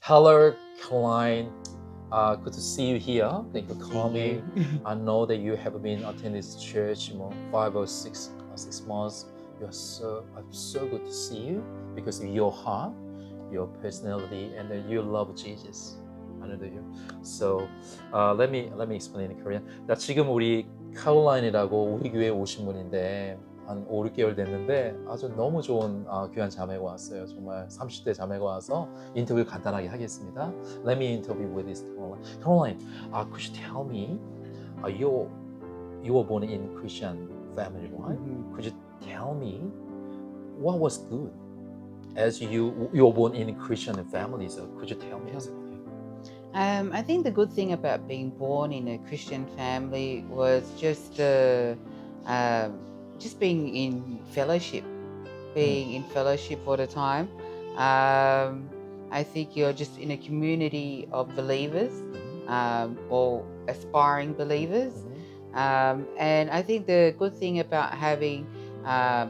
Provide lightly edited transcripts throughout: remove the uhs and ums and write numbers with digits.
Hello, Caroline. Good to see you here. Thank you for coming. I know that you have been attending this church 5 or 6 months. I'm so good to see you because of your heart, your personality, and you love Jesus. Hallelujah. So let me explain in Korean. 나 지금 우리 카롤라인이라고 우리 교회에 오신 분인데 한 5, 6개월 됐는데 아주 너무 좋은 귀한 자매가 왔어요. 정말 30대 자매가 와서 인터뷰 간단하게 하겠습니다. Let me interview with this Caroline. Caroline, could you tell me, you were born in Christian family, right? Mm-hmm. Could you tell me what was good as you were born in Christian family? So could you tell me? I think the good thing about being born in a Christian family was just being in fellowship, all the time. I think you're just in a community of believers, or aspiring believers. And I think the good thing about having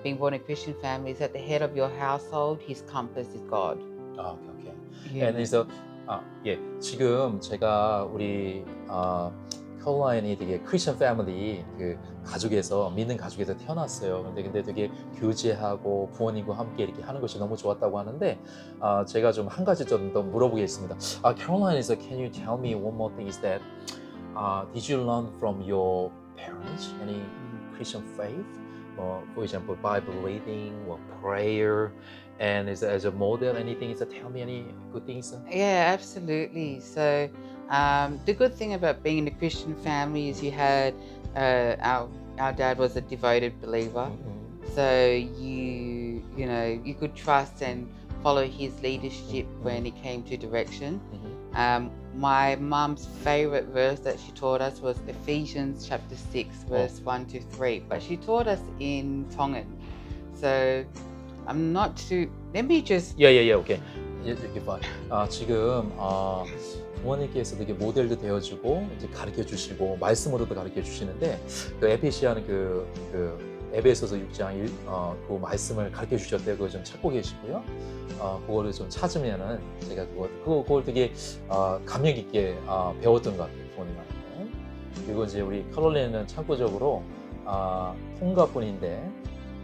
being born in a Christian family is that the head of your household, his compass is God. Okay. Yeah. And so, 지금 제가 우리 카롤라인이 되게 크리스천 패밀리 그 가족에서 믿는 가족에서 태어났어요. 근데 되게 교제하고 부모님과 함께 이렇게 하는 것이 너무 좋았다고 하는데 제가 좀 한 가지 좀 더 물어보겠습니다. Caroline, can you tell me one more thing? Is that did you learn from your parents any Christian faith? For example, Bible reading or prayer, and as a model, anything? Tell me any good things. Yeah, absolutely. So the good thing about being in a Christian family is you had our dad was a devoted believer, so you could trust and follow his leadership when it came to direction. My mum's favorite verse that she taught us was Ephesians chapter 6 verse 1-3, but she taught us in Tongan, so I'm not too. Let me just. Yeah. Okay. 이렇게 봐. 지금 부모님께서 되게 모델도 되어주고 이제 가르쳐 주시고 말씀으로도 가르쳐 주시는데 그 에페시아는 그 에베소서 6장 그 말씀을 가르쳐 주셨대요. 그거 좀 찾고 계시고요. 그거를 좀 찾으면은 제가 그걸 되게 감명 깊게 배웠던 것 같아요, 부모님한테. 그리고 이제 우리 카롤라인은 참고적으로 통가분인데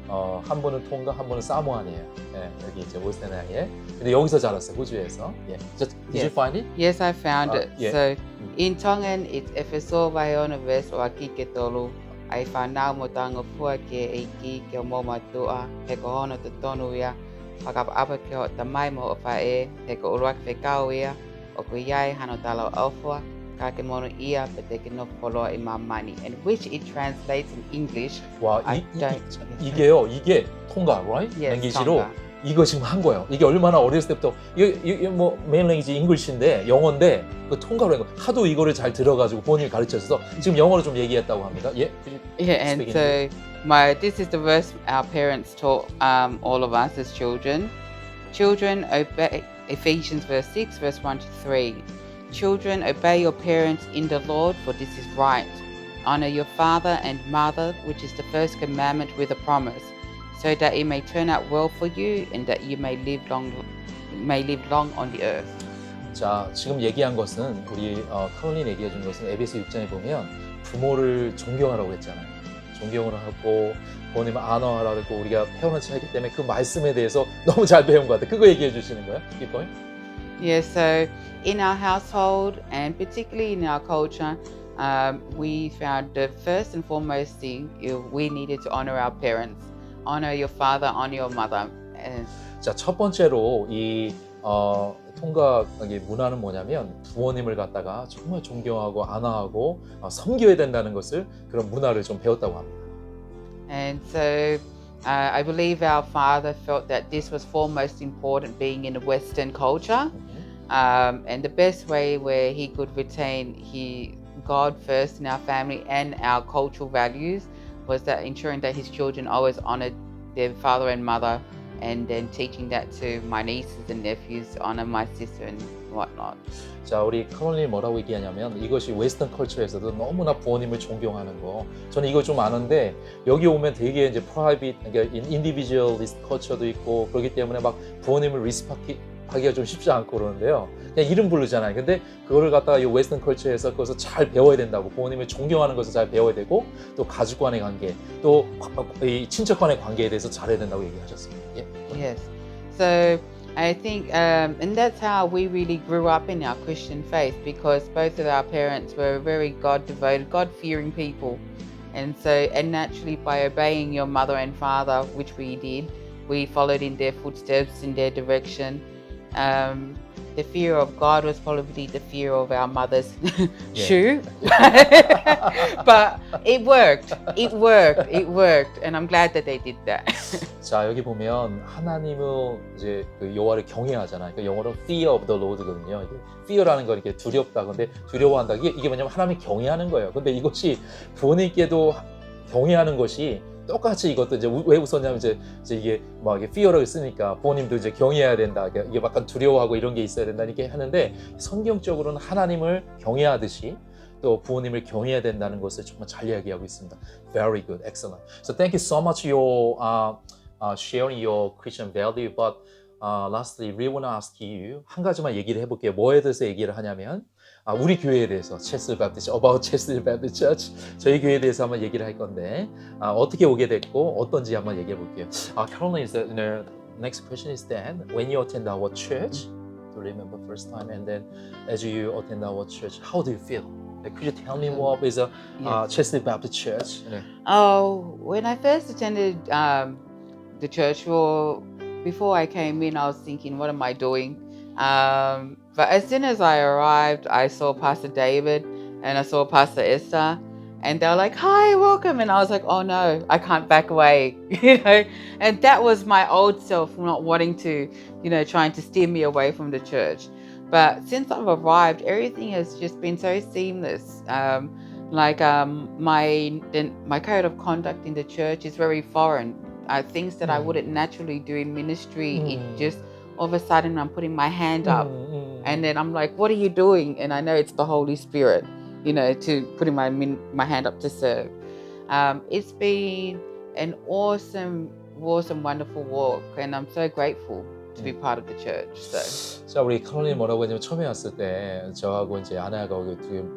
한 분은 통가, 한 분은 사모안이에요. 예, 여기 이제 오스트레일리아에. 근데 여기서 자랐어요, 호주에서. 예. Did you find it? Yes, I found it. Yeah. So in Tongan, it's Efeso Vaiona Ves o Akike Tolu. Ai whanau mo tanga pua ke eiki ke o moma tua, he ko hono te tonu ia, whakapapa ke o ta mai mo o whae, he ko uruak whekau ia, o ko iai hano talo aufua, ka ke mono ia, pe te ke no poloa I mamani, and which it translates in English. 와, I don't. 이게 통가, right? Yes, 랭귀지로 Tonga. 이거 지금 한 거예요. 이게 얼마나 어렸을 때부터 이게 뭐 메인 랭귀지 잉글리시인데 영어인데 그 통가로 한 거. 하도 이거를 잘 들어가지고 부모님이 가르쳐줘서 지금 영어로 좀 얘기했다고 합니다. 예? Yeah, and so this is the verse our parents taught all of us as children. Children, obey, Ephesians verse 6, verse 1-3. Children, obey your parents in the Lord, for this is right. Honor your father and mother, which is the first commandment with a promise, so that it may turn out well for you and that you may live long on the earth. 자, 지금 얘기한 것은 우리 카롤린 얘기해 준 것은 에베소 6장에 보면 부모를 존경하라고 했잖아요. 존경을 하고 부모님을 아너하라고 우리가 태어난 지 했기 때문에 그 말씀에 대해서 너무 잘 배운 것 같아요. 그거 얘기해 주시는 거예요? Keep going. Yeah, so in our household and particularly in our culture, we found the first and foremost thing we needed to honor our parents. Honor your father, honor your mother. 자, 첫 번째로 이 통가 문화는 뭐냐면 부모님을 갖다가 정말 존경하고 안아하고 섬겨야 된다는 것을 그런 문화를 좀 배웠다고 합니다. And so I believe our father felt that this was foremost important being in a Western culture. And the best way where he could retain God first in our family and our cultural values was that ensuring that his children always honored their father and mother, and then teaching that to my nieces and nephews, honor my sister and whatnot. 자, 우리 카롤린 뭐라고 얘기하냐면 이것이 웨스턴 컬처에서도 너무나 부모님을 존경하는 거. 저는 이거 좀 아는데 여기 오면 되게 이제 프라이빗, 그러니까 인디비주얼리스트 컬처도 있고 그렇기 때문에 막 부모님을 하기가 좀 쉽지 않고 그러는데요. 그냥 이름 부르잖아요. 근데 그거를 갖다가 이 웨스턴 컬처에서 그것을 잘 배워야 된다고, 부모님을 존경하는 것을 잘 배워야 되고, 또 가족 간의 관계, 또 이 친척 간의 관계에 대해서 잘해야 된다고 얘기하셨습니다. 예. Yes. So I think, and that's how we really grew up in our Christian faith, because both of our parents were very God devoted, God fearing people. And so, and naturally by obeying your mother and father, which we did, we followed in their footsteps, in their direction. The fear of God was probably the fear of our mother's shoe. But it worked. It worked. It worked. And I'm glad that they did that. 자, 여기 보면 하나님은 이제 그 여호와를 경외하잖아요. 그 영어로 fear of the Lord거든요. 이게 fear라는 건 이렇게 두렵다. 근데 두려워한다. 이게 뭐냐면 하나님을 경외하는 거예요. 근데 이것이 부모님께도 경외하는 것이 똑같이 이것도 이제 왜 웃었냐면 이제 이게 막 이게 fear를 쓰니까 부모님도 이제 경외해야 된다. 이게 약간 두려워하고 이런 게 있어야 된다. 이렇게 하는데 성경적으로는 하나님을 경외하듯이 또 부모님을 경외해야 된다는 것을 정말 잘 이야기하고 있습니다. Very good, excellent. So thank you so much for sharing your Christian value. But lastly, we want to ask you 한 가지만 얘기를 해볼게요. 뭐에 대해서 얘기를 하냐면 우리 교회에 대해서 체스터힐 바프티스트, about 체스터힐 바프티스트 처치, 저희 교회에 대해서 한번 얘기를 할 건데 어떻게 오게 됐고 어떤지 한번 얘기해 볼게요. Caroline, is that, next question is that when you attend our church, to remember first time, and then as you attend our church, how do you feel? Could you tell me more about Chesterfield Baptist Church? 네. Oh, when I first attended the church, well, before I came in, I was thinking, what am I doing? But as soon as I arrived, I saw Pastor David and I saw Pastor Esther, and they were like, hi, welcome. And I was like, oh no, I can't back away, and that was my old self not wanting to, trying to steer me away from the church. But since I've arrived, everything has just been so seamless. My code of conduct in the church is very foreign. Things that I wouldn't naturally do in ministry, it just all of a sudden I'm putting my hand up, and then I'm like, "What are you doing?" And I know it's the Holy Spirit, to putting my hand up to serve. It's been an awesome, wonderful walk, and I'm so grateful to be part of the church. So. 자, 우리 카롤린 뭐라고 했냐면 처음에 왔을 때 저하고 이제 아내하고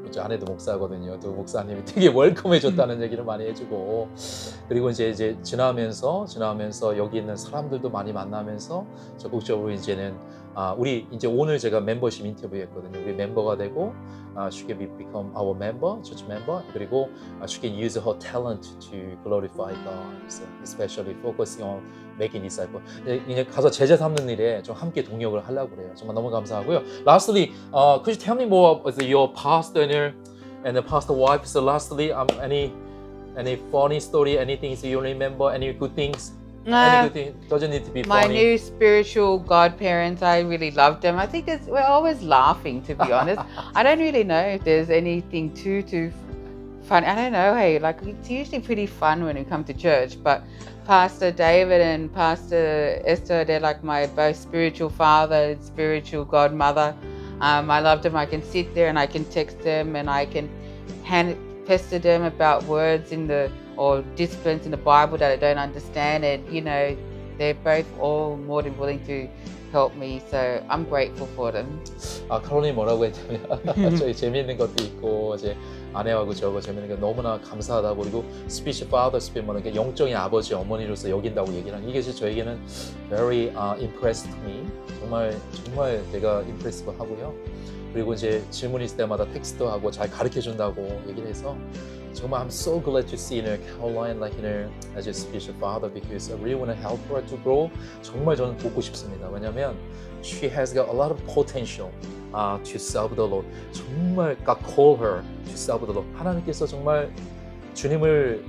이제 아내도 목사거든요. 또 목사님이 되게 웰컴해줬다는 얘기를 많이 해주고, 그리고 이제 지나면서 여기 있는 사람들도 많이 만나면서 적극적으로 이제는 우리 이제 오늘 제가 멤버십 인터뷰했거든요. 우리 멤버가 되고 she can become our member, church member. 그리고 she can use her talent to glorify God, especially focusing on making disciples. 이제 가서 제자 삼는 일에 좀 함께 동역을 하려고 그래요. 정말 너무 감사하고요. Lastly, could you tell me more about your pastor and the pastor wife? So lastly, any funny story, anything you remember, any good things? Any good thing? Doesn't need to be my funny. new spiritual godparents, I really loved them. I think we're always laughing, to be honest. I don't really know if there's anything too fun. I don't know. Hey, like it's usually pretty fun when we come to church. But Pastor David and Pastor Esther, they're like my both spiritual father and spiritual godmother. I love them. I can sit there and I can text them and I can pester them about words or disciplines in the Bible that I don't understand, and they're both all more than willing to help me, so I'm grateful for them. 카롤린 뭐라고 했냐면 저희 재미있는 것도 있고 이제 아내하고 저하고 재미있는 게 너무나 감사하다고, 그리고 스피치 파더 스피치 뭐는 영적인 아버지 어머니로서 여긴다고 얘기를 하는 이게 저에게는 very impressed me. 정말 내가 impressive 하고요. 그리고 이제 질문 있을 때마다 텍스트 하고 잘 가르쳐 준다고 얘기를 해서 정말 I'm so glad to see Caroline as a spiritual father, because I really want to help her to grow. 정말 저는 돕고 싶습니다. 왜냐면 she has got a lot of potential to serve the Lord. 정말 God call her to serve the Lord. 하나님께서 정말 주님을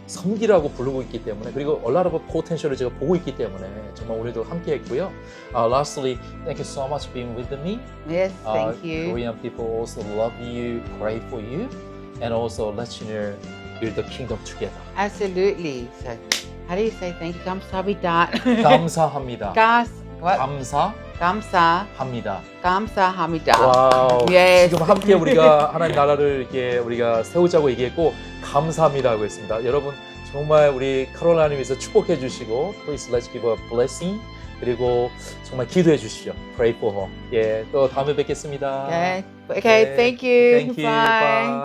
섬기라고 부르고 있기 때문에, 그리고 a lot of potential을 제가 보고 있기 때문에 정말 오늘도 함께 했고요. Lastly, thank you so much for being with me. Yes, thank you. Korean people also love you, pray for you, and also let's build the kingdom together. Absolutely. So, how do you say thank you? 감사합니다. 감사합니다. what? 감사합니다. 감사합니다. 와우. Yes. 지금 함께 우리가 하나님 나라를 이렇게 우리가 세우자고 얘기했고 감사합니다고 했습니다. 여러분 정말 우리 카롤라인을 위해서 축복해 주시고, please let's give a blessing 그리고 정말 기도해 주십시오. Pray for her. 예, 또 다음에 뵙겠습니다. Okay. Okay. 네. Thank you. Thank you. Bye. Bye.